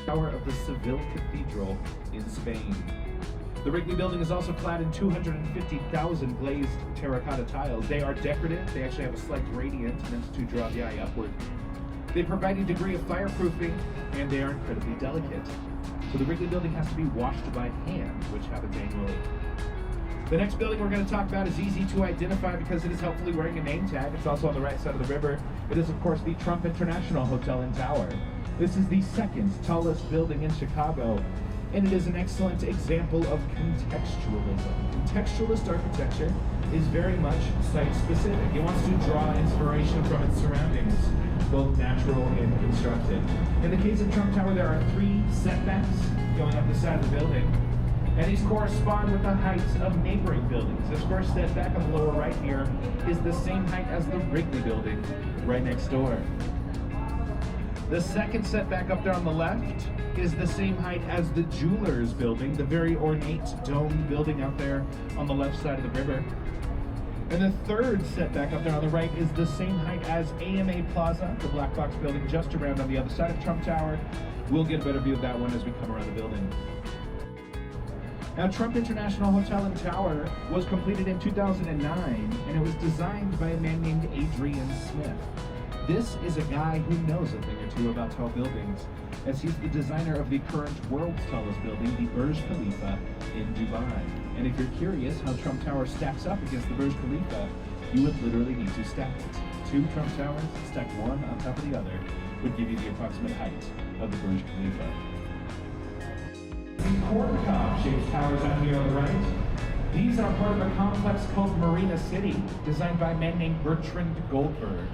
tower of the Seville Cathedral in Spain. The Wrigley Building is also clad in 250,000 glazed terracotta tiles. They are decorative. They actually have a slight gradient meant to draw the eye upward. They provide a degree of fireproofing, and they are incredibly delicate. So the Wrigley Building has to be washed by hand, which happens annually. The next building we're going to talk about is easy to identify because it is helpfully wearing a name tag. It's also on the right side of the river. It is, of course, the Trump International Hotel and Tower. This is the second tallest building in Chicago, and it is an excellent example of contextualism. Contextualist architecture is very much site-specific. It wants to draw inspiration from its surroundings, both natural and constructed. In the case of Trump Tower, there are 3 setbacks going up the side of the building, and these correspond with the heights of neighboring buildings. This first setback on the lower right here is the same height as the Wrigley Building right next door. The second setback up there on the left is the same height as the Jewelers Building, the very ornate dome building out there on the left side of the river. And the third setback up there on the right is the same height as AMA Plaza, the black box building just around on the other side of Trump Tower. We'll get a better view of that one as we come around the building. Now, Trump International Hotel and Tower was completed in 2009, and it was designed by a man named Adrian Smith. This is a guy who knows a thing or two about tall buildings, as he's the designer of the current world's tallest building, the Burj Khalifa in Dubai. And if you're curious how Trump Tower stacks up against the Burj Khalifa, you would literally need to stack it. 2 Trump Towers stacked one on top of the other would give you the approximate height of the Burj Khalifa. The corn cob shaped towers out here on the right. These are part of a complex called Marina City, designed by a man named Bertrand Goldberg.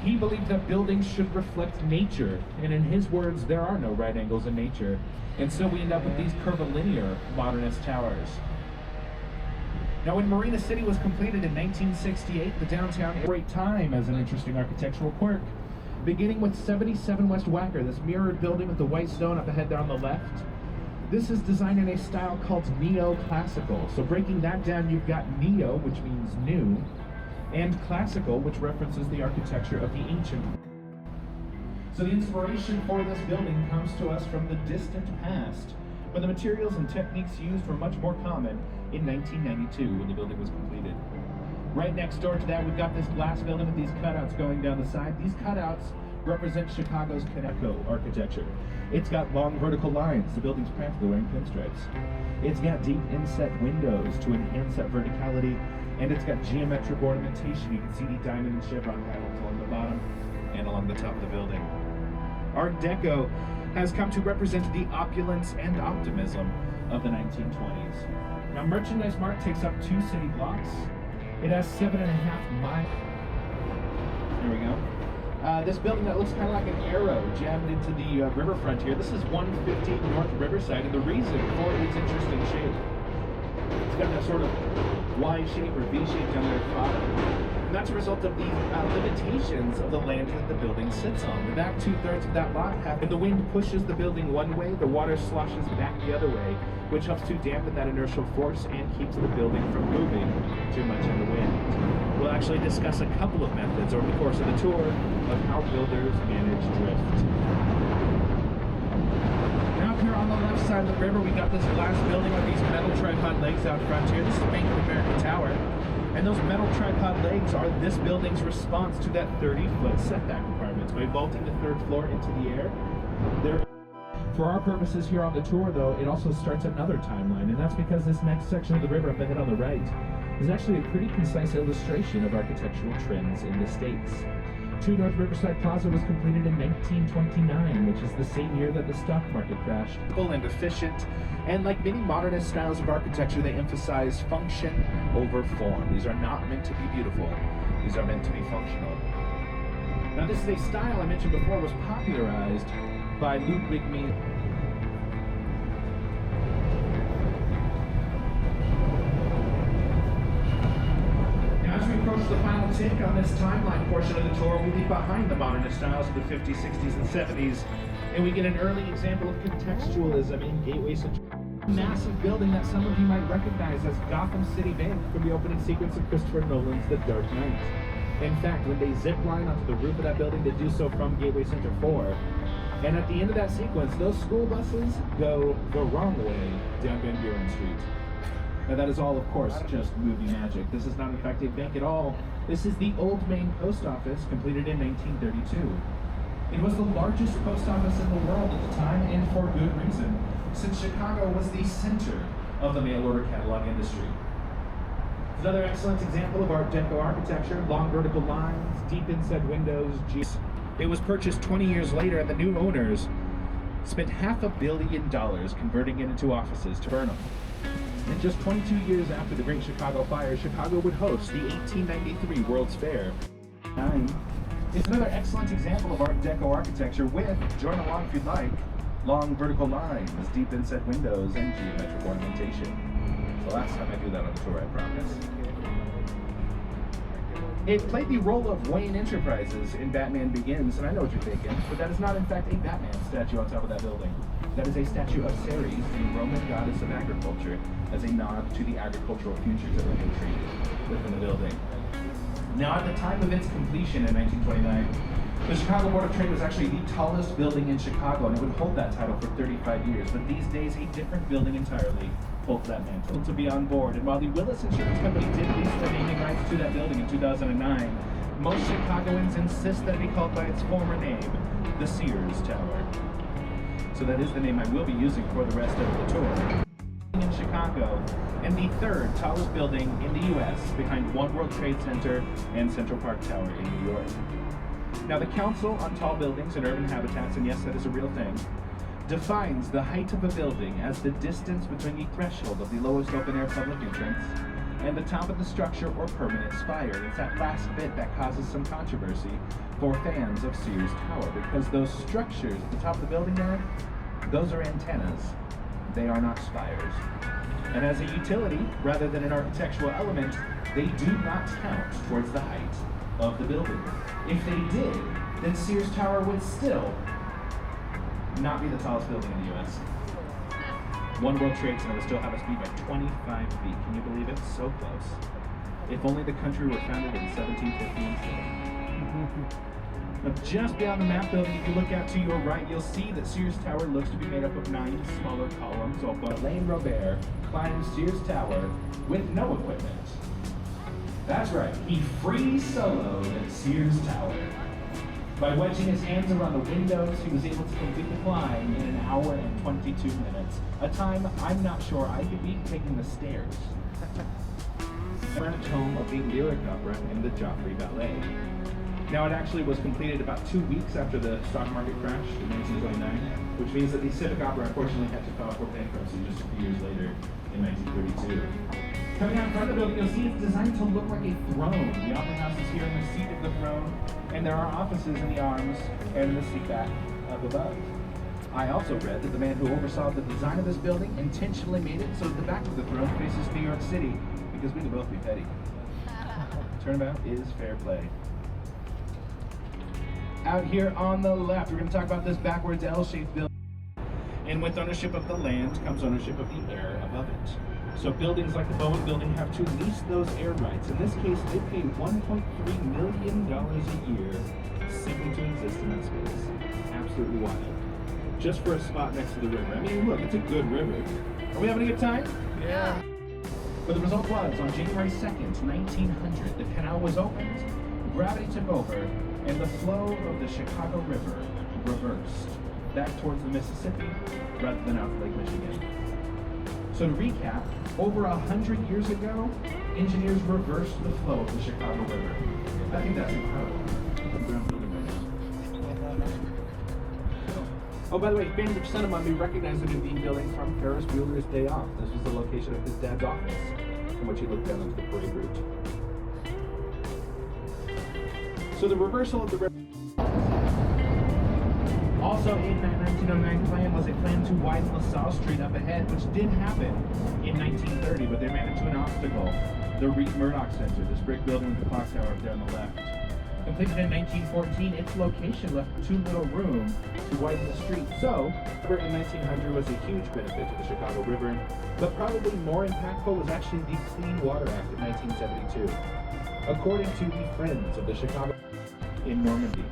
He believed that buildings should reflect nature, and in his words, there are no right angles in nature. And so we end up with these curvilinear modernist towers. Now, when Marina City was completed in 1968, the downtown had a great time as an interesting architectural quirk. Beginning with 77 West Wacker, this mirrored building with the white stone up ahead there on the left. This is designed in a style called neoclassical. So breaking that down, you've got neo, which means new, and classical, which references the architecture of the ancient. So the inspiration for this building comes to us from the distant past, when the materials and techniques used were much more common in 1992 when the building was completed. Right next door to that, we've got this glass building with these cutouts going down the side. These cutouts represent Chicago's Connecticut architecture. It's got long vertical lines. The building's practically wearing pinstripes. It's got deep inset windows to enhance that verticality, and it's got geometric ornamentation. You can see the diamond and chevron panels along the bottom and along the top of the building. Art Deco has come to represent the opulence and optimism of the 1920s. Now, Merchandise Mart takes up 2 city blocks. It has 7.5 miles. There we go. This building that looks kind of like an arrow jammed into the riverfront here. This is 115 North Riverside, and the reason for its interesting shape, it's got that sort of Y shape or V shape down there at the bottom. And that's a result of the limitations of the land that the building sits on. The back 2/3 of that lot, if the wind pushes the building one way, the water sloshes back the other way, which helps to dampen that inertial force and keeps the building from moving too much in the wind. We'll actually discuss a couple of methods over the course of the tour of how builders manage drift. Now up here on the left side of the river, we got this glass building with these metal tripod legs out front here. This is Bank of America Tower. And those metal tripod legs are this building's response to that 30-foot setback requirement. By vaulting the 3rd floor into the air, for our purposes here on the tour, though, it also starts another timeline, and that's because this next section of the river up ahead on the right is actually a pretty concise illustration of architectural trends in the States. 2 North Riverside Plaza was completed in 1929, which is the same year that the stock market crashed. Simple and efficient, and like many modernist styles of architecture, they emphasize function over form. These are not meant to be beautiful. These are meant to be functional. Now, this is a style I mentioned before was popularized by Ludwig Mies. Approach the final tick on this timeline portion of the tour. We leave behind the modernist styles of the 50s, 60s, and 70s, and we get an early example of contextualism in Gateway Center. A massive building that some of you might recognize as Gotham City Bank from the opening sequence of Christopher Nolan's The Dark Knight. In fact, when they zip line onto the roof of that building, they do so from Gateway Center 4. And at the end of that sequence, those school buses go the wrong way down Van Buren Street. Now that is all, of course, just movie magic. This is not, in fact, a bank at all. This is the Old Main Post Office, completed in 1932. It was the largest post office in the world at the time, and for good reason, since Chicago was the center of the mail-order catalog industry. Another excellent example of Art Deco architecture, long vertical lines, deep inset windows. It was purchased 20 years later, and the new owners spent $500 million converting it into offices to Burnham. And just 22 years after the Great Chicago Fire, Chicago would host the 1893 World's Fair. It's another excellent example of Art Deco architecture with, join along if you'd like, long vertical lines, deep inset windows, and geometric ornamentation. It's the last time I do that on the tour, I promise. It played the role of Wayne Enterprises in Batman Begins, and I know what you're thinking, but that is not in fact a Batman statue on top of that building. That is a statue of Ceres, the Roman goddess of agriculture, as a nod to the agricultural futures that were portrayed within the building. Now, at the time of its completion in 1929, the Chicago Board of Trade was actually the tallest building in Chicago, and it would hold that title for 35 years. But these days, a different building entirely holds that mantle. To be on board, and while the Willis Insurance Company did lease the naming rights to that building in 2009, most Chicagoans insist that it be called by its former name, the Sears Tower. So that is the name I will be using for the rest of the tour. In Chicago, and the third tallest building in the U.S. behind One World Trade Center and Central Park Tower in New York. Now, the Council on Tall Buildings and Urban Habitats, and yes, that is a real thing, defines the height of a building as the distance between the threshold of the lowest open-air public entrance and the top of the structure or permanent spire. It's that last bit that causes some controversy for fans of Sears Tower, because those structures at the top of the building there, those are antennas. They are not spires. And as a utility, rather than an architectural element, they do not count towards the height of the building. If they did, then Sears Tower would still not be the tallest building in the U.S. One World Trade Center would still have a speed of 25 feet. Can you believe it? So close. If only the country were founded in 1750 instead. Now, just beyond the map building, if you look out to your right, you'll see that Sears Tower looks to be made up of 9 smaller columns. Alain Robert climbed Sears Tower with no equipment. That's right, he free soloed Sears Tower. By wedging his hands around the windows, he was able to complete the climb in 1 hour and 22 minutes. A time I'm not sure I could beat taking the stairs. French home of the Lyric Opera and the Joffrey Ballet. Now, it actually was completed about 2 weeks after the stock market crash in 1929, which means that the Civic Opera unfortunately had to file for bankruptcy just a few years later in 1932. Coming out in front of the building, you'll see it's designed to look like a throne. The Opera House is here in the seat of the throne, and there are offices in the arms and in the seat back up above. I also read that the man who oversaw the design of this building intentionally made it so that the back of the throne faces New York City, because we could both be petty. Turnabout is fair play. Out here on the left, we're going to talk about this backwards L-shaped building. And with ownership of the land comes ownership of the air above it. So buildings like the Bowen Building have to lease those air rights. In this case, they paid $1.3 million a year simply to exist in that space. Absolutely wild. Just for a spot next to the river. I mean, look, it's a good river. Are we having a good time? Yeah. But the result was, on January 2nd, 1900, the canal was opened, gravity took over, and the flow of the Chicago River reversed back towards the Mississippi rather than out to Lake Michigan. So to recap, over 100 years ago, engineers reversed the flow of the Chicago River. I think that's incredible. Oh, by the way, fans of cinema may recognize the Nuveen building from Ferris Bueller's Day Off. This was the location of his dad's office, from which he looked down into the parade route. So the reversal of the river. Also in that 1909 plan was a plan to widen LaSalle Street up ahead, which did happen in 1930, but they ran into an obstacle. The Reed Murdoch Center, this brick building with the clock tower up there on the left. Completed in 1914, its location left too little room to widen the street. So, in 1900 was a huge benefit to the Chicago River, but probably more impactful was actually the Clean Water Act of 1972. According to the Friends of the Chicago in Normandy.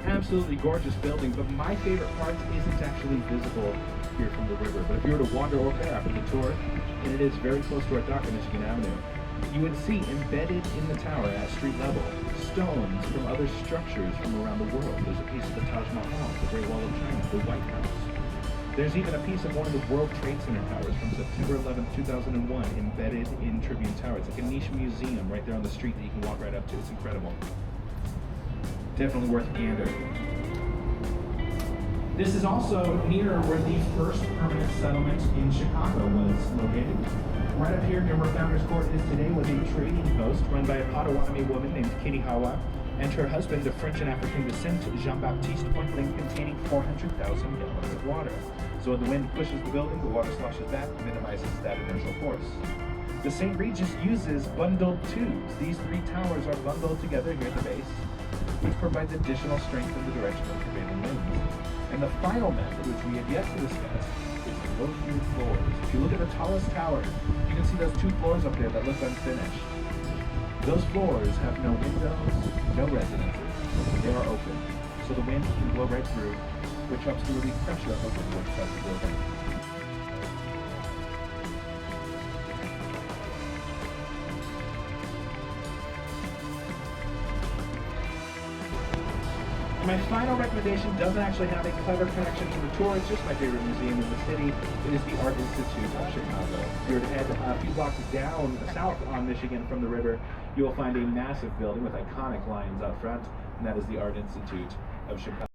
absolutely gorgeous building, but my favorite part isn't actually visible here from the river. But if you were to wander over there after the tour, and it is very close to our dock on Michigan Avenue, you would see embedded in the tower at street level stones from other structures from around the world. There's a piece of the Taj Mahal, the Great Wall of China, the White House. There's even a piece of one of the World Trade Center towers from September 11, 2001, embedded in Tribune Tower. It's like a niche museum right there on the street that you can walk right up to. It's incredible. Definitely worth a gander. This is also near where the first permanent settlement in Chicago was located. Right up here near where Founders Court is today was a trading post run by a Potawatomi woman named Kitty Hawa and her husband, of French and African descent, Jean-Baptiste Pointling, containing 400,000 gallons of water. So when the wind pushes the building, the water sloshes back, minimizes that inertial force. The St. Regis uses bundled tubes. These three towers are bundled together here at the base, which provides additional strength in the direction of prevailing winds. And the final method, which we have yet to discuss, is the low-view floors. If you look at the tallest tower, you can see those two floors up there that look unfinished. Those floors have no windows, no residences. They are open, so the wind can blow right through, which helps to relieve pressure on the woodwork of the building. My final recommendation doesn't actually have a clever connection to the tour. It's just my favorite museum in the city. It is the Art Institute of Chicago. If you were to head a few blocks down south on Michigan from the river, you will find a massive building with iconic lions out front, and that is the Art Institute of Chicago.